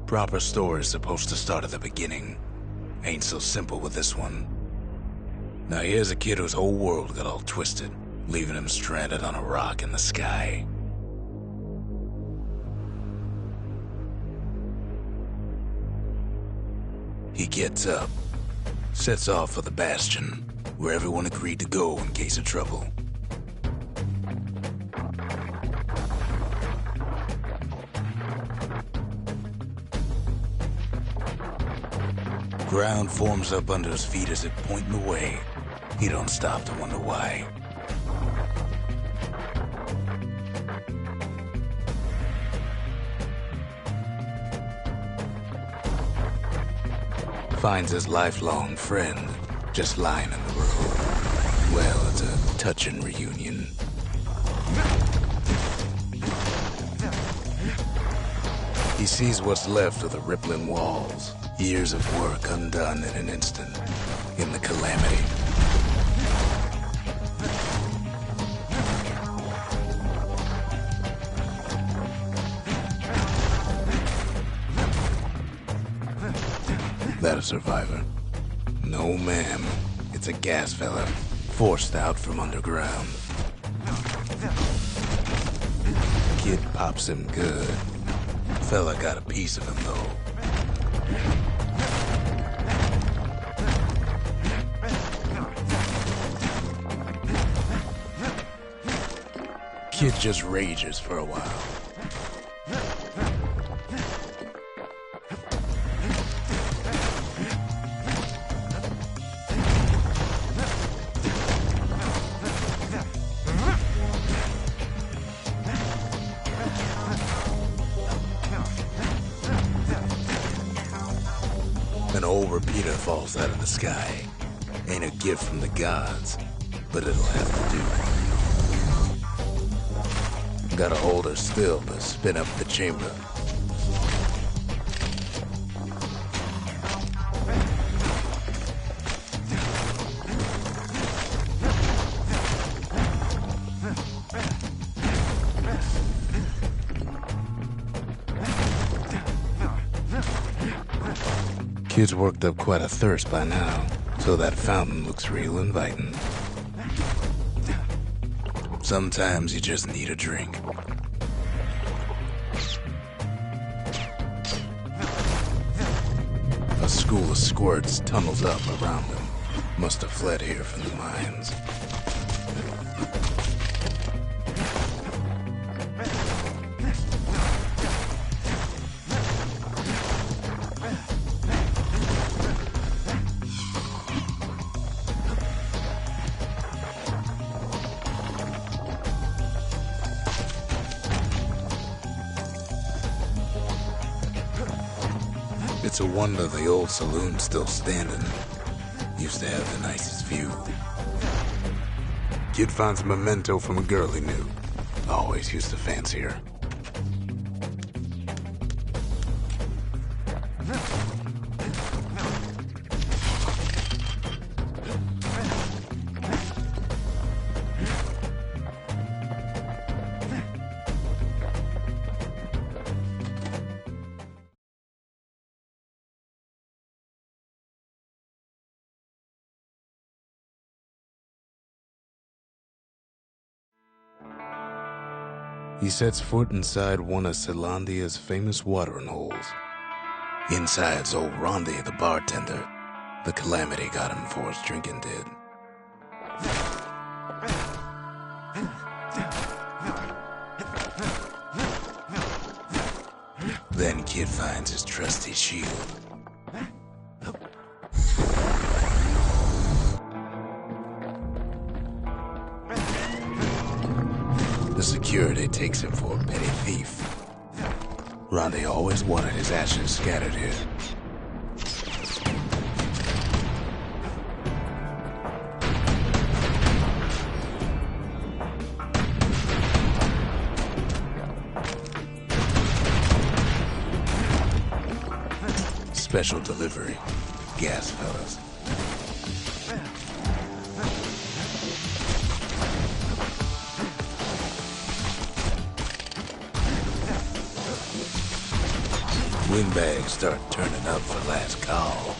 Proper story is supposed to start at the beginning. Ain't so simple with this one. Now here's a kid whose whole world got all twisted, leaving him stranded on a rock in the sky. He gets up, sets off for the Bastion, where everyone agreed to go in case of trouble. Ground forms up under his feet as it pointing the way. He don't stop to wonder why. Finds his lifelong friend just lying in the road. Well, it's a touching reunion. He sees what's left of the rippling walls. Years of work undone in an instant, in the calamity. That a survivor? No, ma'am. It's a gas fella, forced out from underground. Kid pops him good. Fella got a piece of him, though. Kid just rages for a while. An old repeater falls out of the sky. Ain't a gift from the gods, but it'll have to do. Gotta hold her still to spin up the chamber. Kid's worked up quite a thirst by now, so that fountain looks real inviting. Sometimes you just need a drink. A school of squirts tunnels up around them. Must have fled here from the mines. It's a wonder the old saloon's still standing. Used to have the nicest view. Kid finds a memento from a girl he knew. Always used to fancy her. He sets foot inside one of Zealandia's famous watering holes. Inside's old Rondi, the bartender. The calamity got him before his drinking did. Then Kid finds his trusty shield. The security takes him for a petty thief. Rondi always wanted his ashes scattered here. Special delivery. Gas fellas. Windbags start turning up for last call.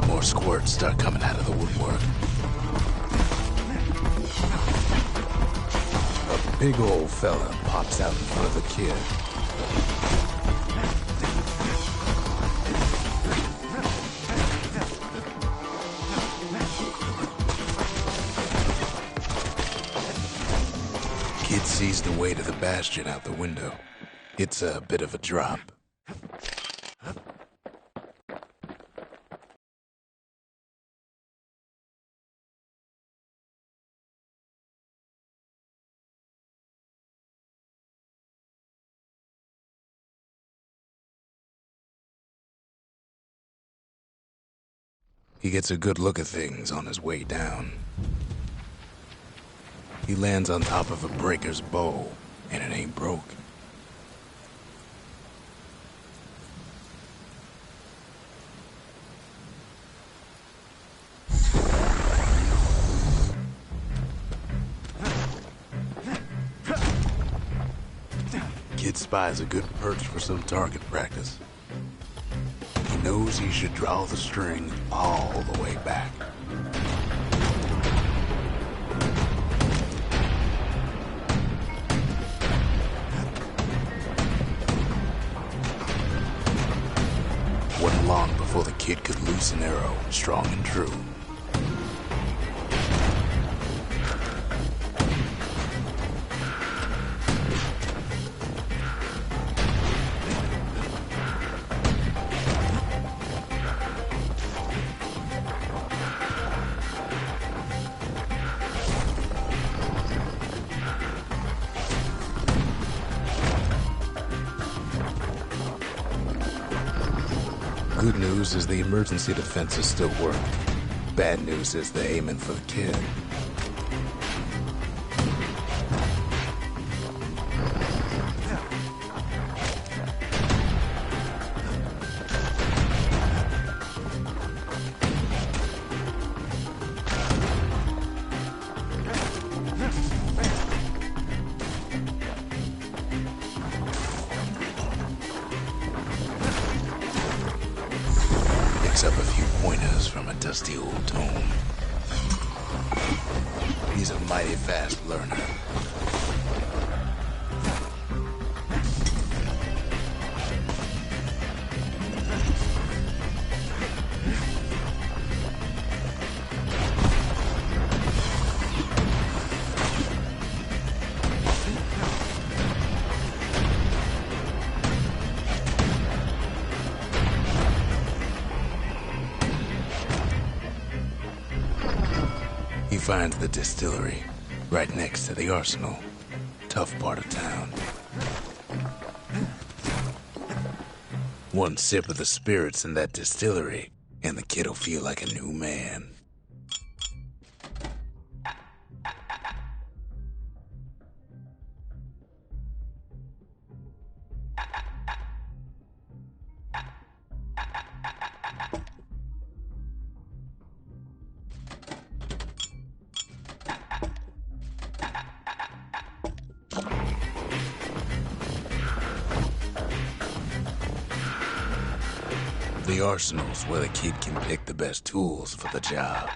More squirts start coming out of the woodwork. A big old fella pops out in front of the kid. Kid sees the way to the Bastion out the window. It's a bit of a drop. He gets a good look at things on his way down. He lands on top of a breaker's bow, and it ain't broke. Kid spies a good perch for some target practice. He knows he should draw the string all the way back. Wasn't long before the kid could loose an arrow, strong and true. Good news is the emergency defenses still work. Bad news is they're aiming for the kid. Picks up a few pointers from a dusty old tome. He's a mighty fast learner. He finds the distillery right next to the arsenal. Tough part of town. One sip of the spirits in that distillery, and the kid'll feel like a new man. The arsenal's where the kid can pick the best tools for the job.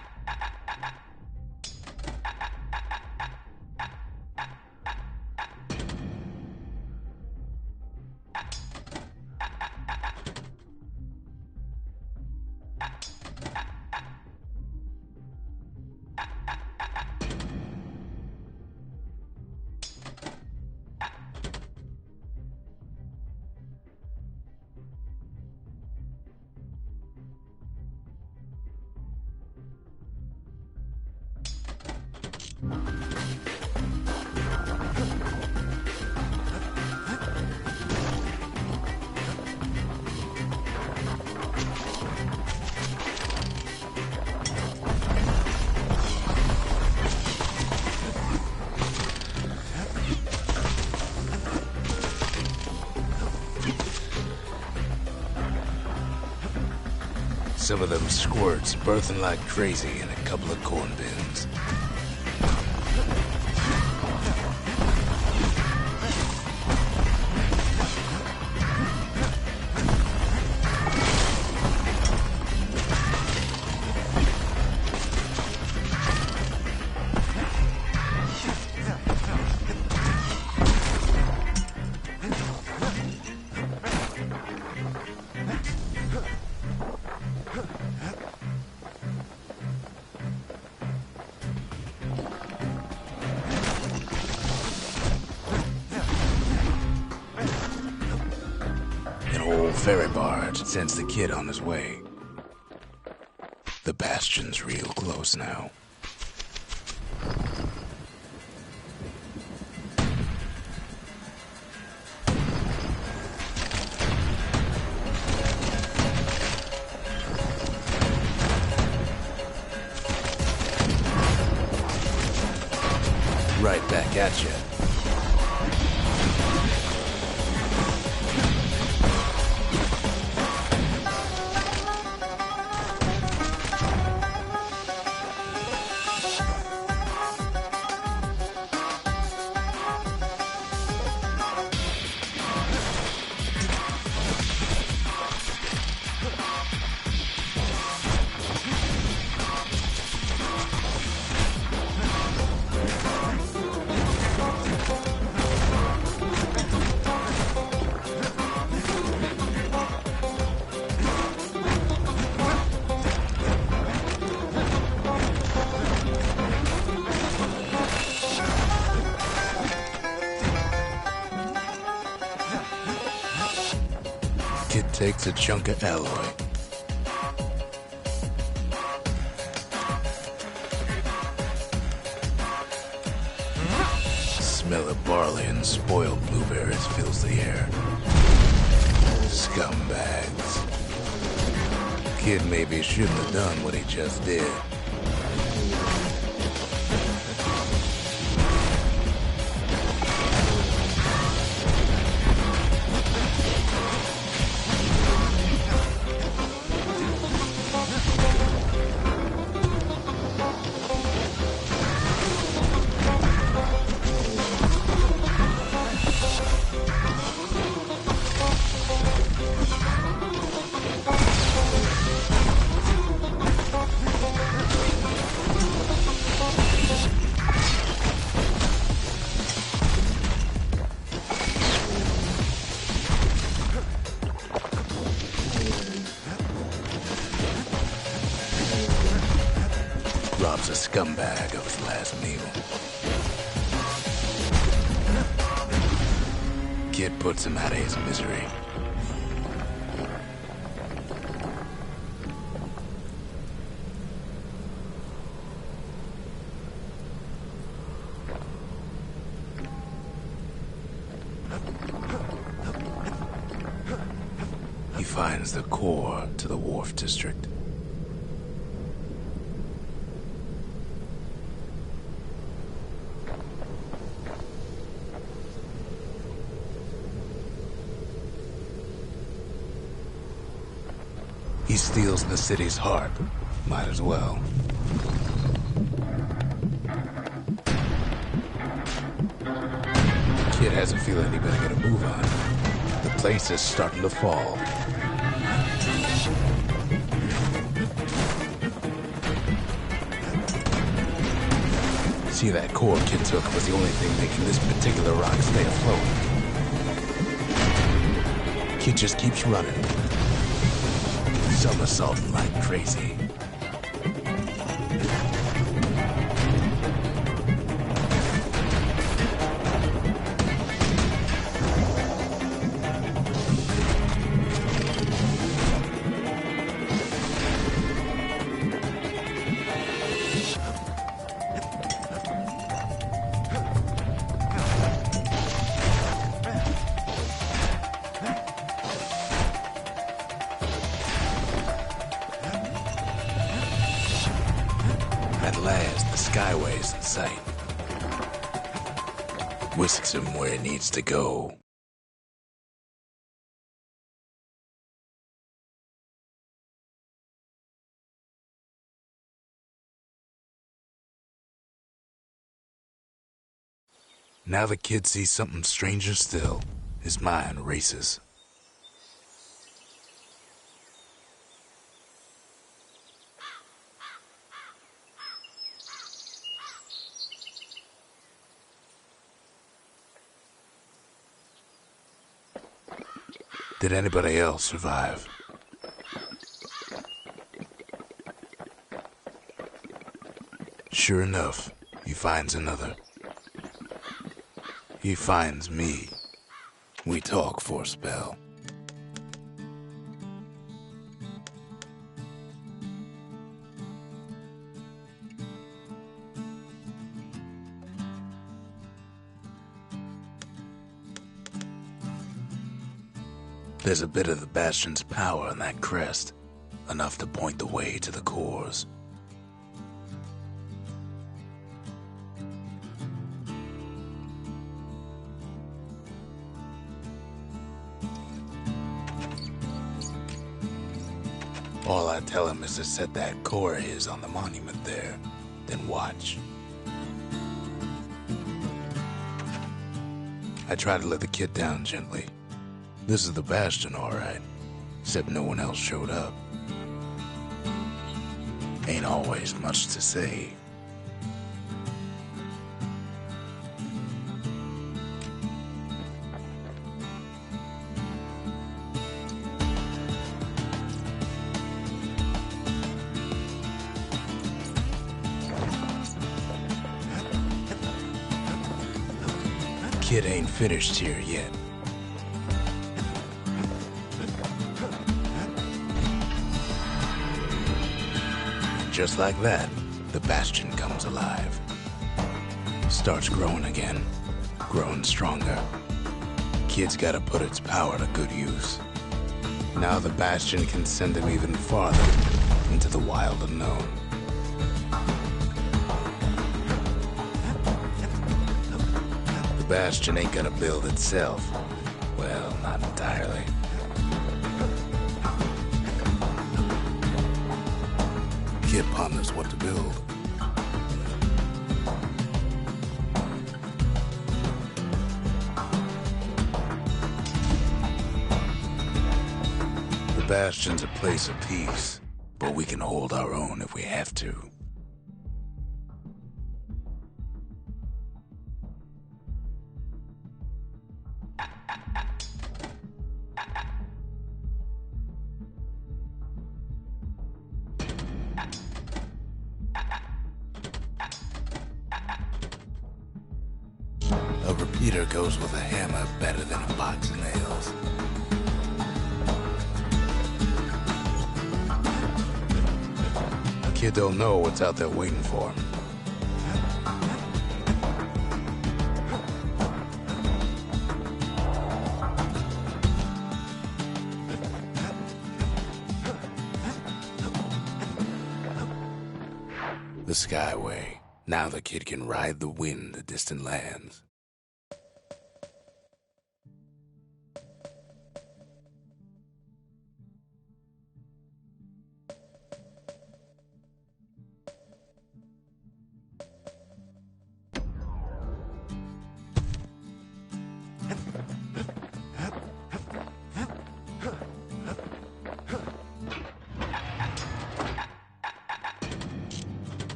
some of them squirts birthing like crazy in a couple of corn bins. Ferry barge sends the kid on his way. The Bastion's real close now. Right back at you. Kid takes a chunk of alloy. Smell of barley and spoiled blueberries fills the air. Scumbags. Kid maybe shouldn't have done what he just did. Robs a scumbag of his last meal. Kid puts him out of his misery. He finds the core to the Wharf District. He steals the city's heart. Might as well. Kid has a feeling he better get a move on. The place is starting to fall. See, that core Kid took was the only thing making this particular rock stay afloat. Kid just keeps running. Somersaulting like crazy. At last, the Skyway's in sight. Whisks him where he needs to go. Now the kid sees something stranger still. His mind races. Did anybody else survive? Sure enough, he finds another. He finds me. We talk for a spell. There's a bit of the Bastion's power in that crest, enough to point the way to the cores. All I tell him is to set that core of his on the monument there, then watch. I try to let the kid down gently. This is the Bastion, all right, except no one else showed up. Ain't always much to say. Kid ain't finished here yet. Just like that, the Bastion comes alive. Starts growing again, growing stronger. Kid's gotta put its power to good use. Now the Bastion can send him even farther into the wild unknown. The Bastion ain't gonna build itself. Well, not entirely. Kid ponders what to build. The Bastion's a place of peace, but we can hold our own if we have to. A repeater goes with a hammer better than a box of nails. Kid don't know what's out there waiting for him. The Skyway. Now the kid can ride the wind to distant lands.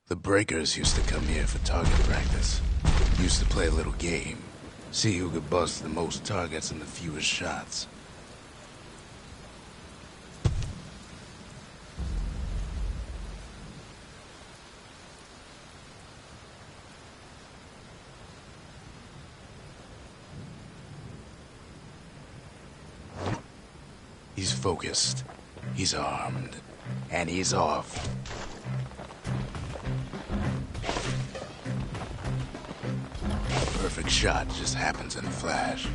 The breakers used to come here for target practice. Used to play a little game. See who could bust the most targets and the fewest shots. He's focused, he's armed, and he's off. Perfect shot just happens in a flash.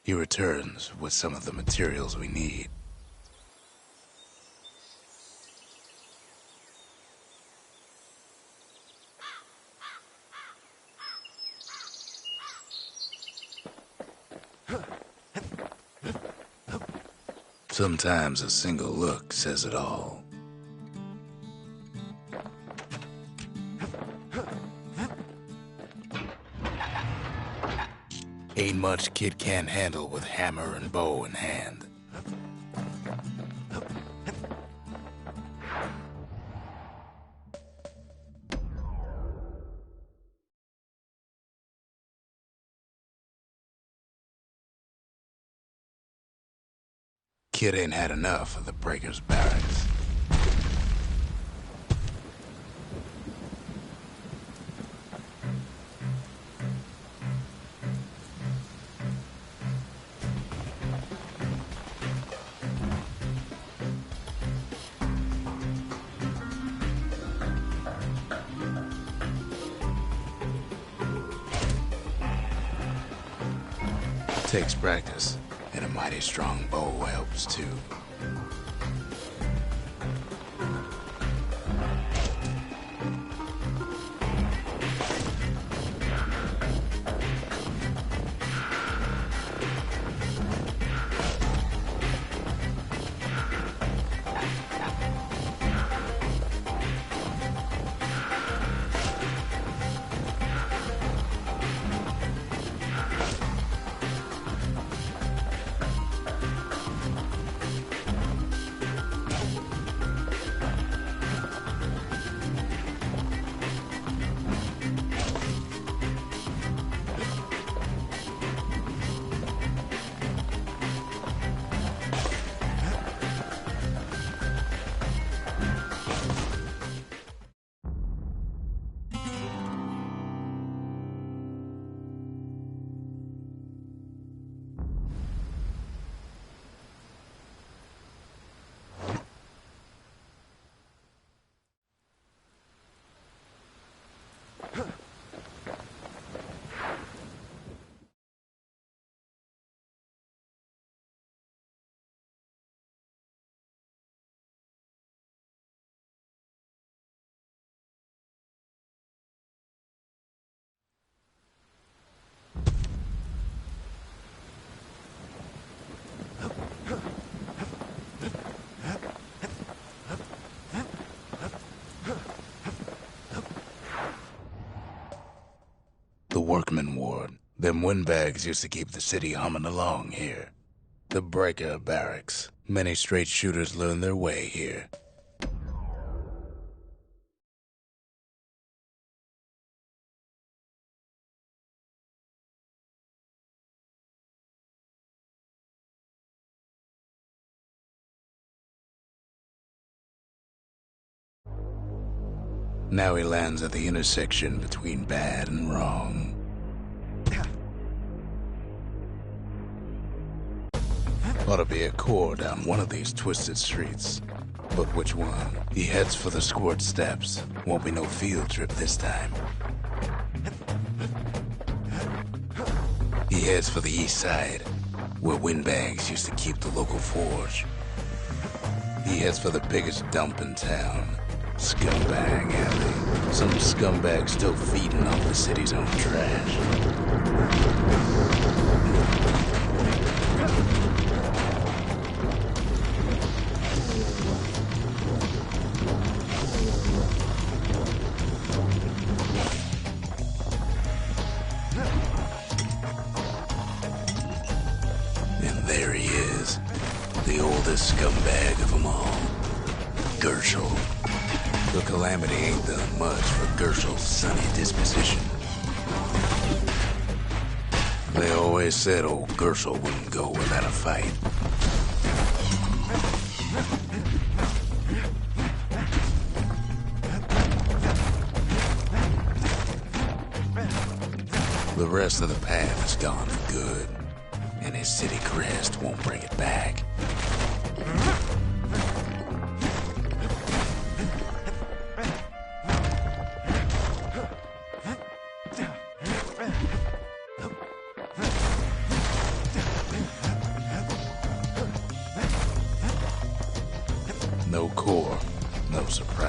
He returns with some of the materials we need. Sometimes a single look says it all. Ain't much kid can't handle with hammer and bow in hand. Kid ain't had enough of the Breaker's barracks. Takes practice, and a mighty strong bow helps too. The workman ward. Them windbags used to keep the city humming along here. The Breaker barracks. Many straight shooters learned their way here. Now he lands at the intersection between bad and wrong. Ought to be a core down one of these twisted streets. But which one? He heads for the squirt steps. Won't be no field trip this time. He heads for the east side, where windbags used to keep the local forge. He heads for the biggest dump in town. Scumbag alley. Some scumbag still feeding off the city's own trash. And there he is, the oldest scumbag of them all, Gershel. The calamity ain't done much for Gershel's sunny disposition. They always said old Gershel wouldn't go without a fight. The rest of the path is gone for good, and his city crest won't bring it back.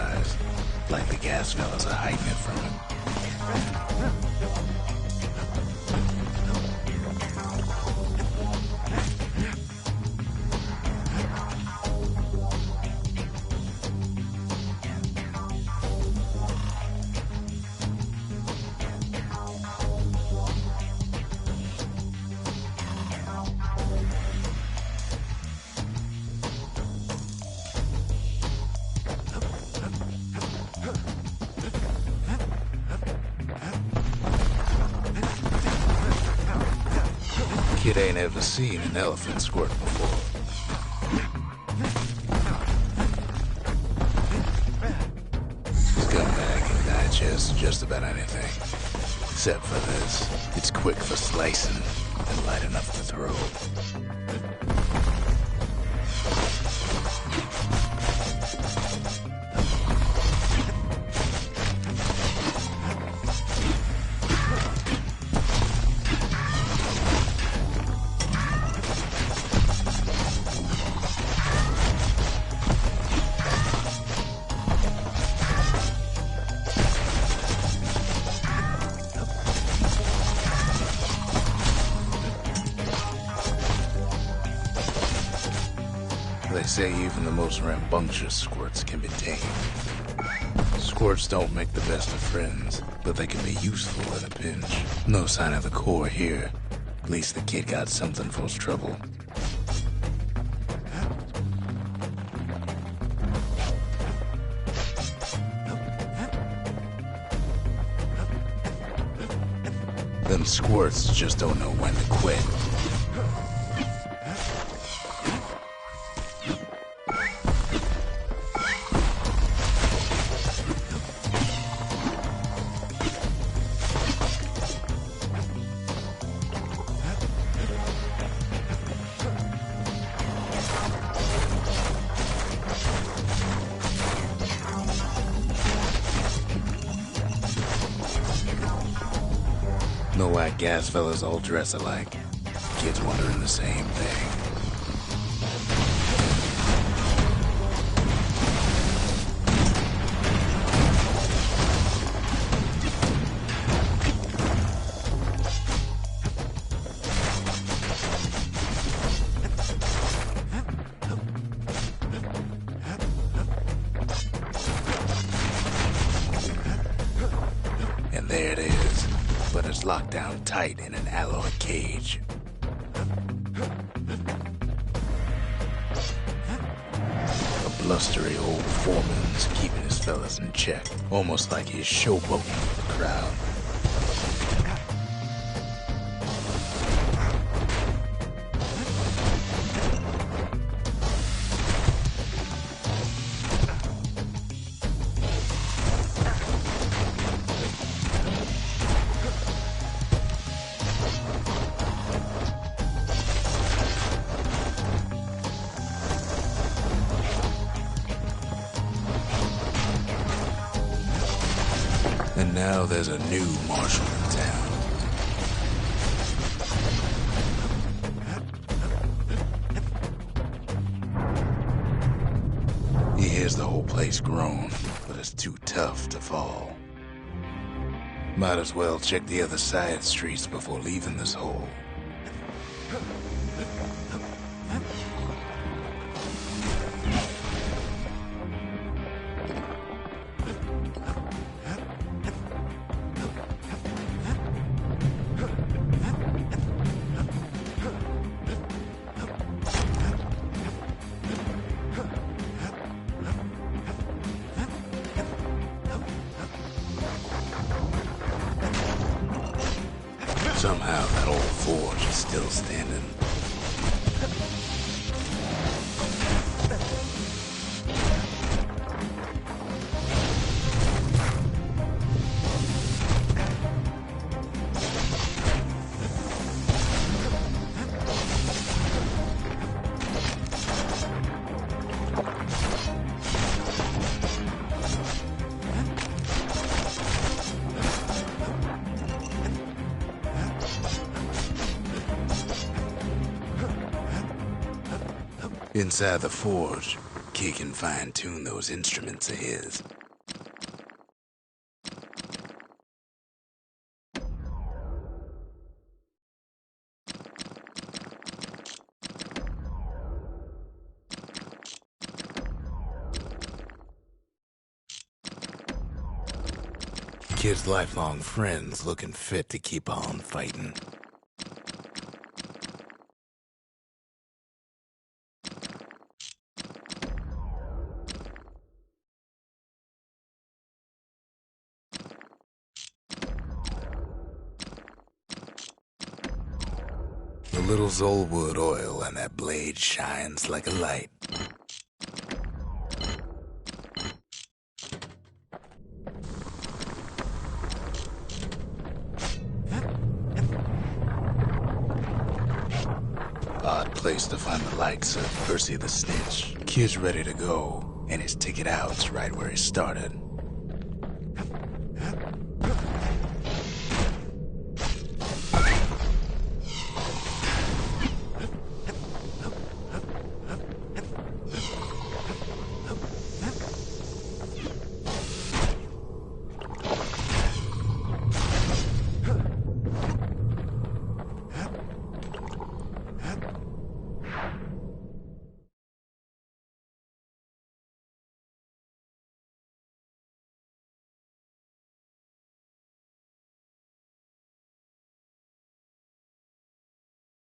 eyes, like the gas fellas are hiding it from him. Kid ain't ever seen an elephant squirt before. Scumbag can digest just about anything, except for this. It's quick for slicing and light enough to throw. They say even the most rambunctious squirts can be tamed. Squirts don't make the best of friends, but they can be useful in a pinch. No sign of the core here. At least the kid got something for his trouble. Them squirts just don't know when to quit. No white gas fellas all dress alike. Kids wondering the same thing. And there it is. But it's locked down tight in an alloy cage. A blustery old foreman's keeping his fellas in check, almost like he's showboating with the crowd. And now there's a new marshal in town. He hears the whole place groan, but it's too tough to fall. Might as well check the other side streets before leaving this hole. Somehow that old forge is still standing. Inside the forge, Key can fine-tune those instruments of his. kid's lifelong friends looking fit to keep on fighting. The little Zolwood oil and that blade shines like a light. Odd place to find the likes of Percy the Snitch. Kid's ready to go, and his ticket out's right where he started.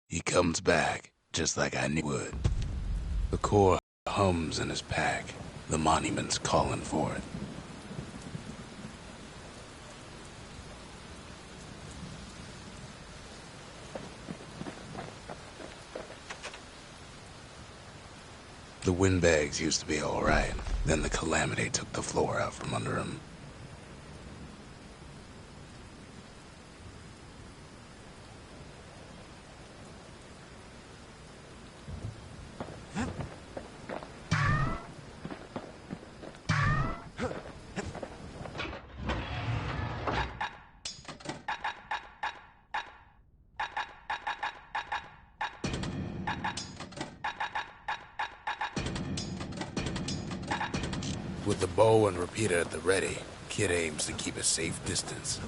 He comes back, just like I knew would. The core hums in his pack. The monument's calling for it. The windbags used to be all right. Then the calamity took the floor out from under him. With the bow and repeater at the ready, Kid aims to keep a safe distance.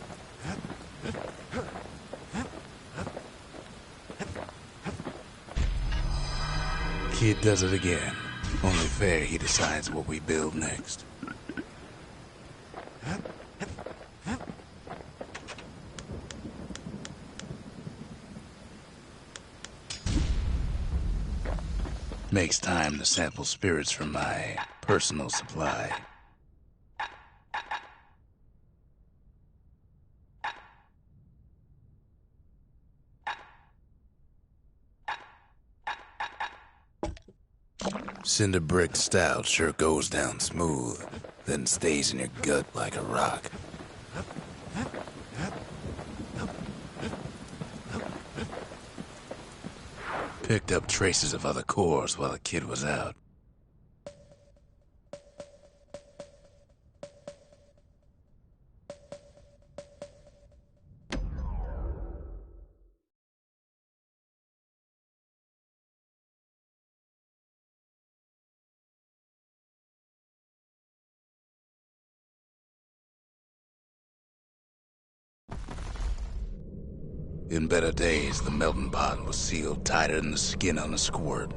Kid does it again. Only fair he decides what we build next. Makes time to sample spirits from my personal supply. Cinder brick stout sure goes down smooth, then stays in your gut like a rock. Picked up traces of other cores while the kid was out. In better days, the melting pot was sealed tighter than the skin on a squirt.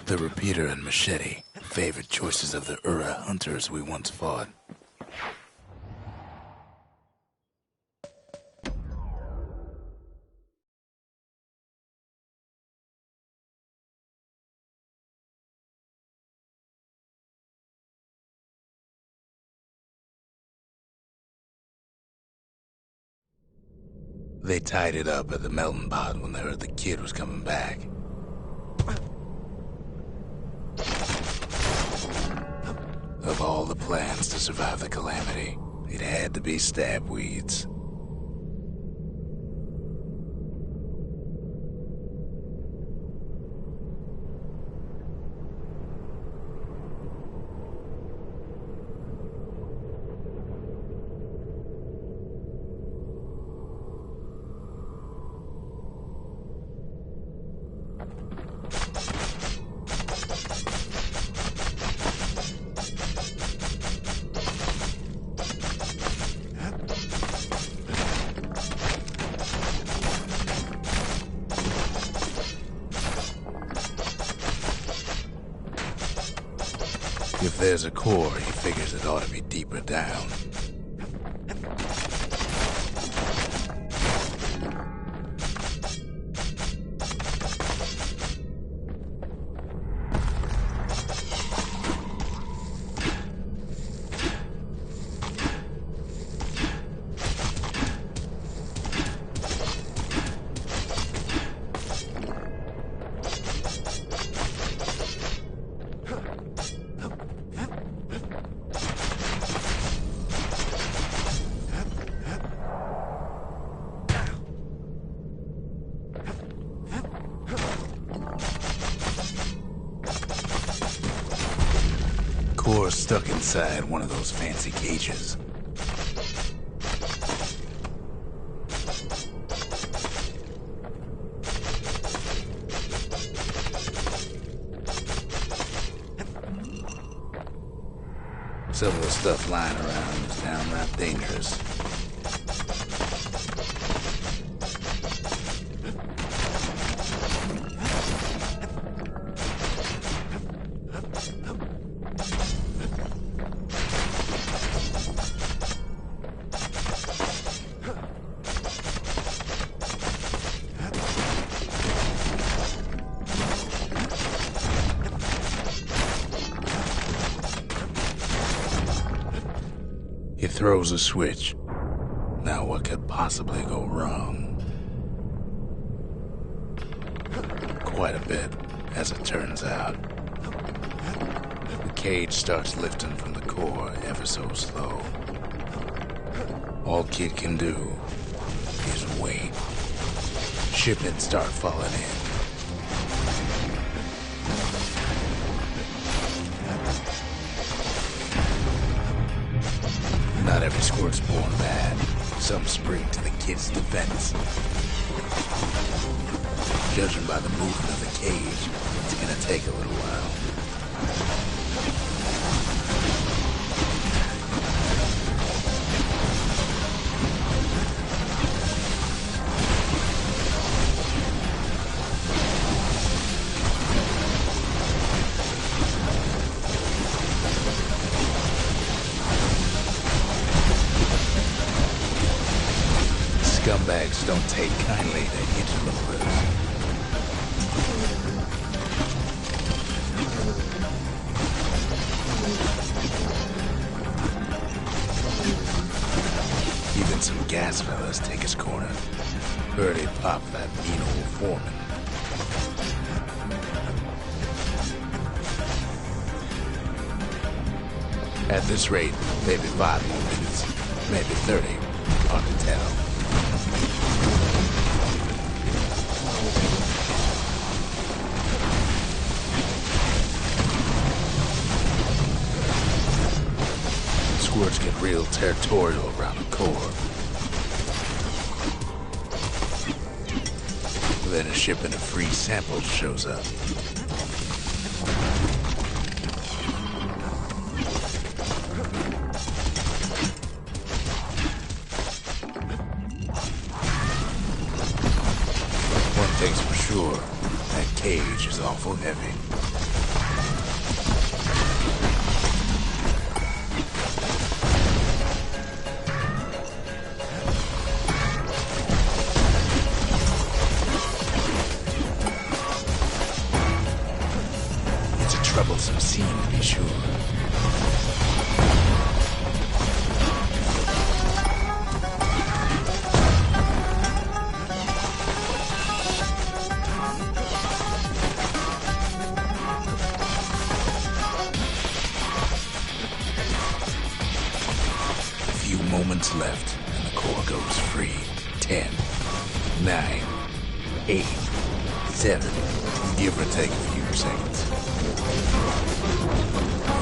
The repeater and machete, favorite choices of the Ura hunters we once fought. They tied it up at the melting pot when they heard the kid was coming back. Of all the plans to survive the calamity, it had to be stab weeds. If there's a core, he figures it ought to be deeper down. Core stuck inside one of those fancy cages. Some of the stuff lying around is downright dangerous. He throws a switch. Now what could possibly go wrong? Quite a bit, as it turns out. The cage starts lifting from the core ever so slow. All Kid can do is wait. Shipments start falling in. Not every squirt's born bad. Some spring to the kid's defense. Judging by the movement of the cage, it's gonna take a little while. Scumbags don't take kindly to interlopers. Even some gas fellas take his corner. Heard he'd pop that mean old foreman. At this rate, maybe 5 more minutes, maybe 30, hard to tell. Squirts get real territorial around the core. Then a shipment of free samples shows up. One thing's for sure, that cage is awful heavy. Troublesome scene, to be sure. moments left, and the core goes free. 10, 9, 8, 7, give or take a few seconds.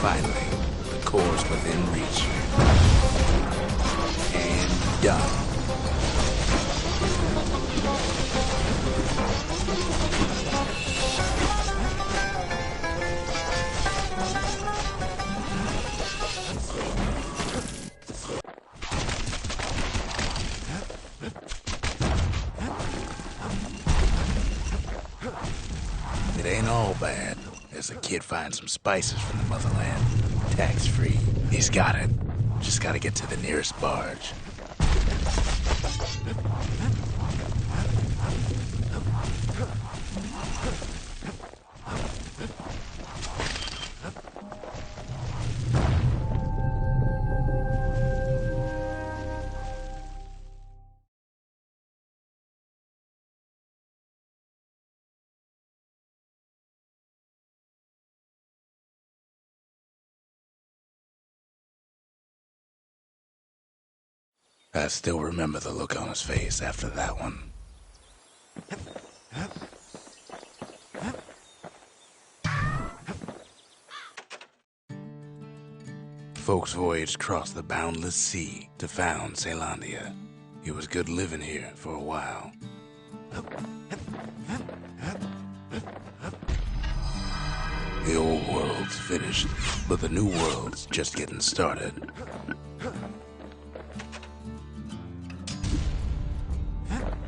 Finally, the core's within reach. And done. It ain't all bad, as the kid finds some spices from the motherland. Tax-free. He's got it. Just gotta get to the nearest barge. I still remember the look on his face after that one. Folks voyaged across the boundless sea to found Ceylondia. It was good living here for a while. The old world's finished, but the new world's just getting started.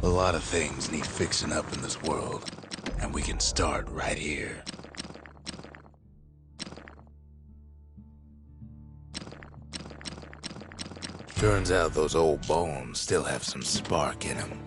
A lot of things need fixing up in this world, and we can start right here. Turns out those old bones still have some spark in them.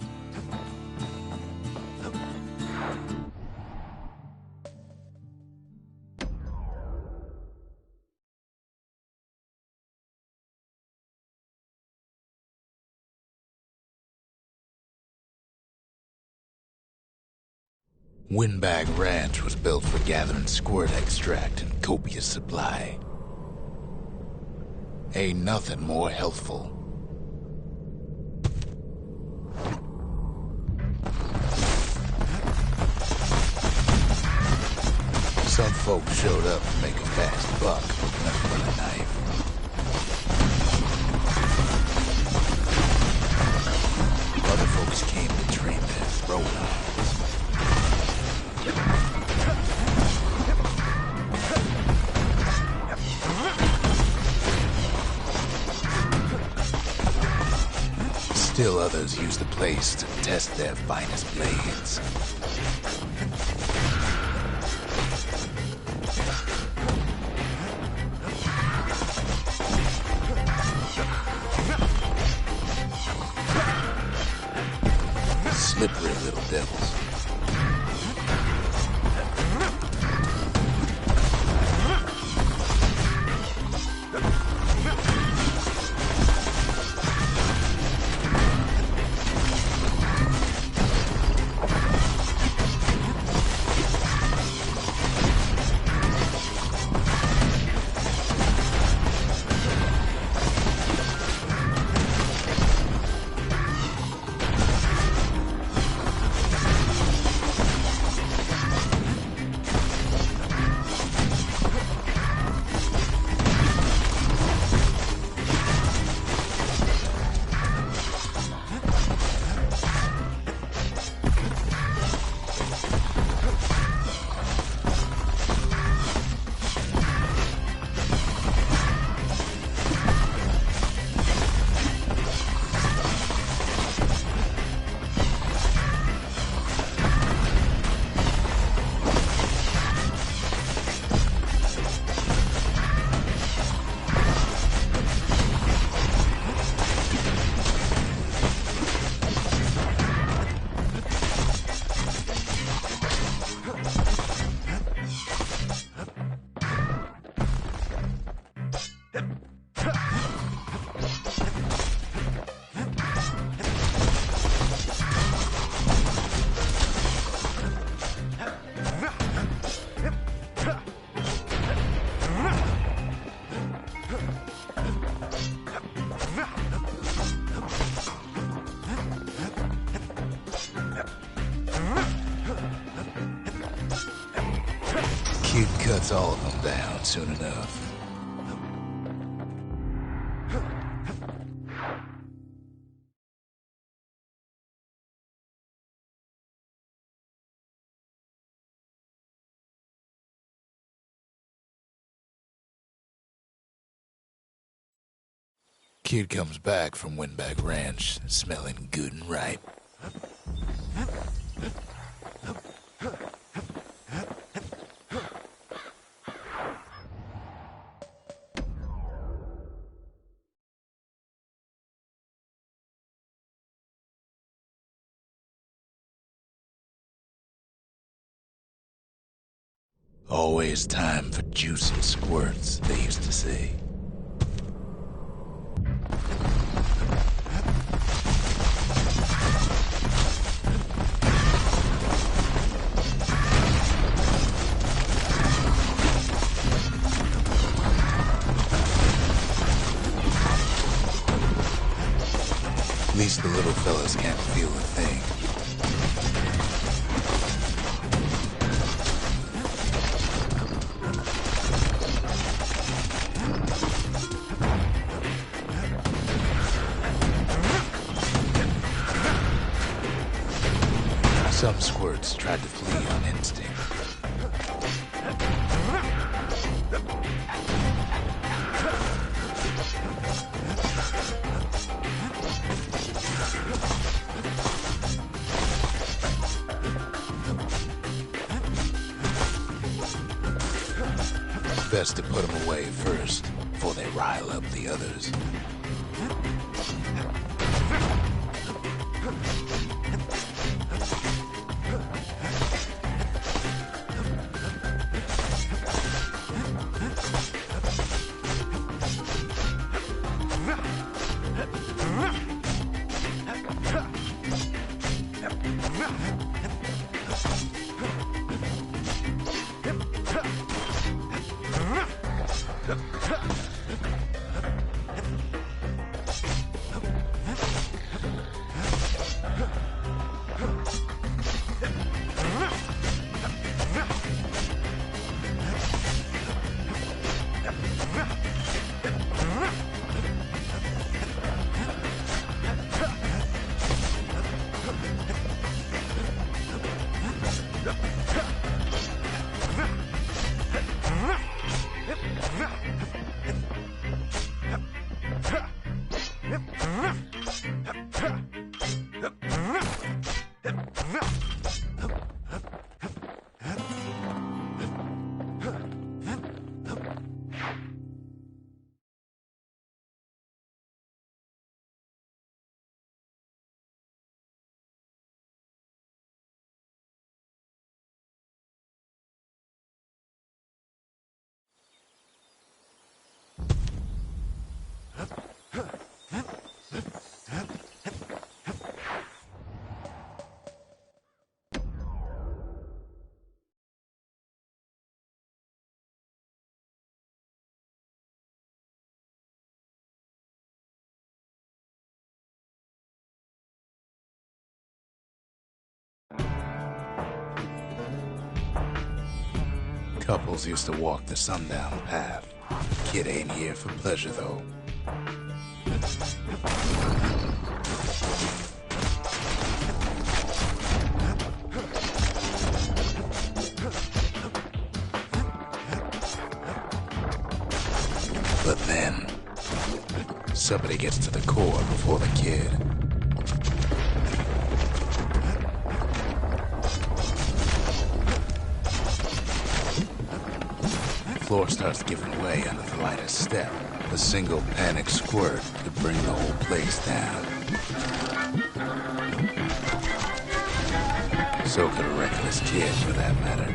Windbag Ranch was built for gathering squirt extract in copious supply. Ain't nothing more healthful. Some folks showed up to make a fast buck with nothing but a knife. Other folks came to train their throwing arms. Still others use the place to test their finest blades. Slippery little devils. cuts all of them down soon enough. Kid comes back from Windbag Ranch, smelling good and ripe. Always time for juicy squirts, they used to say. At least the little fellas can't feel a thing. Some squirts tried to flee on instinct. Best to put them away first, before they rile up the others. Couples used to walk the sundown path. Kid ain't here for pleasure, though. But then, somebody gets to the core before the kid. Floor starts giving way under the lightest step. A single panic squirt could bring the whole place down. So could a reckless kid, for that matter.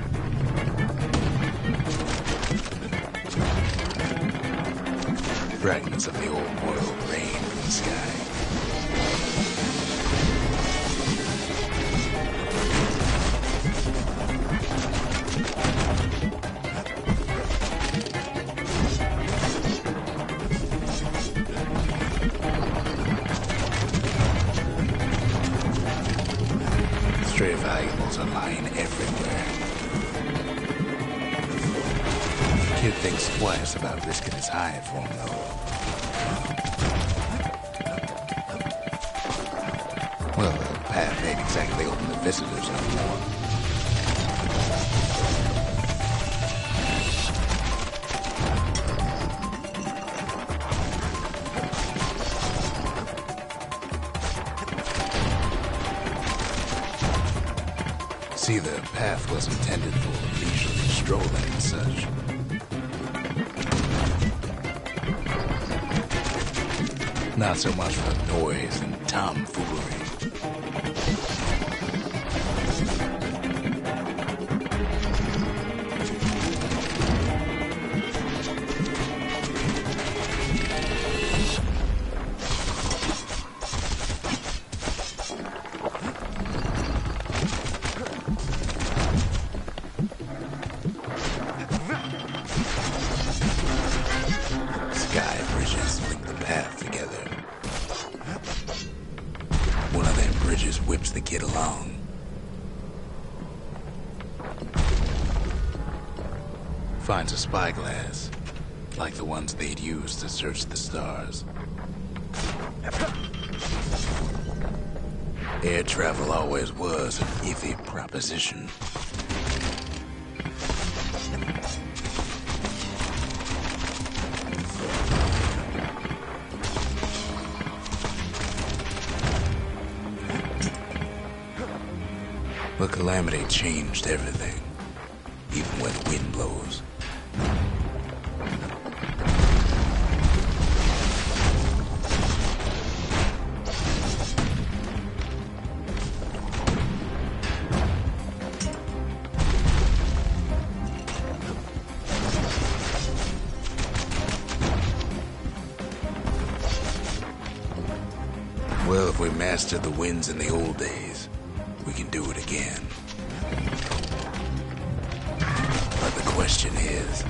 Fragments of the old world rain from the sky. Stray valuables are lying everywhere. Thinks twice about risking his hide for him, though. Well, the path ain't exactly open to visitors no more. See, the path was intended for leisurely strolling and such. Not so much for noise and tomfoolery. Sky bridges link the path together. One of them bridges whips the kid along. Finds a spyglass, like the ones they'd use to search the stars. Air travel always was an iffy proposition. The calamity changed everything, even when the wind blows. Well, if we mastered the winds in the old days, we can do it again. But the question is,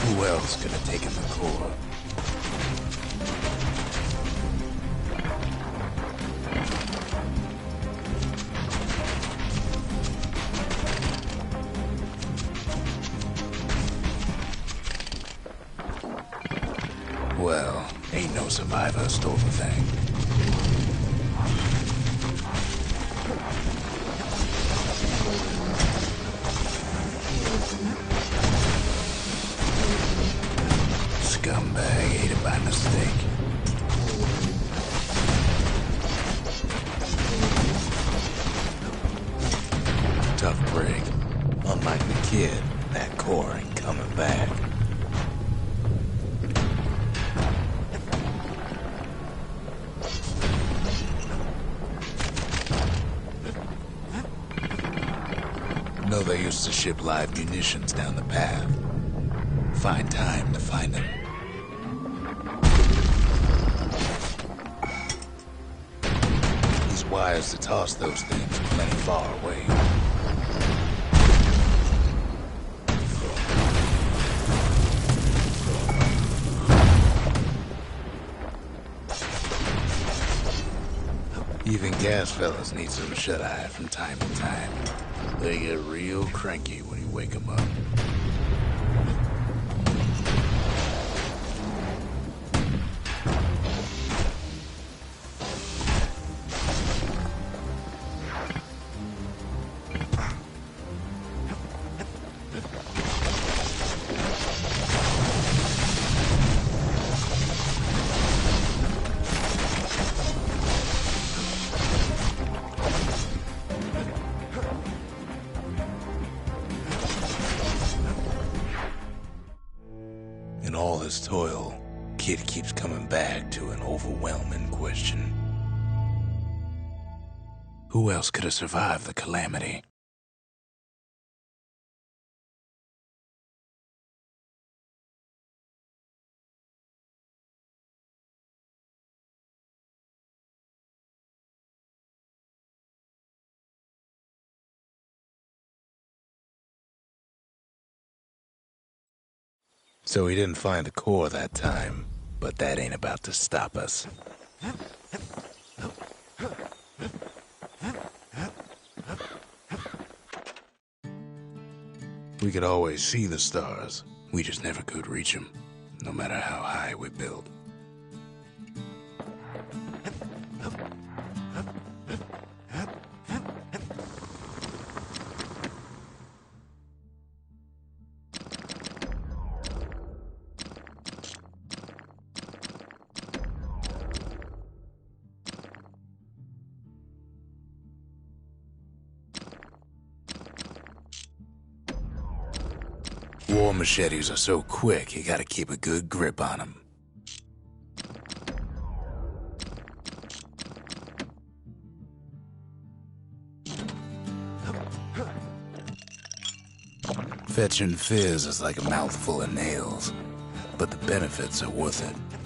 who else could have taken the core? Well, ain't no survivor stole the thing. Scumbag ate it by mistake. Tough break. Unlike the kid, that core ain't coming back. No, they used to ship live munitions down the path. Find time to find them. These wires to toss those things are plenty far away. Even gas fellas need some shut-eye from time to time. They get real cranky when you wake them up. In all his toil, Kid keeps coming back to an overwhelming question. Who else could have survived the calamity? So he didn't find the core that time, but that ain't about to stop us. We could always see the stars. We just never could reach them, no matter how high we built. War machetes are so quick, you gotta keep a good grip on them. Fetching fizz is like a mouthful of nails, but the benefits are worth it.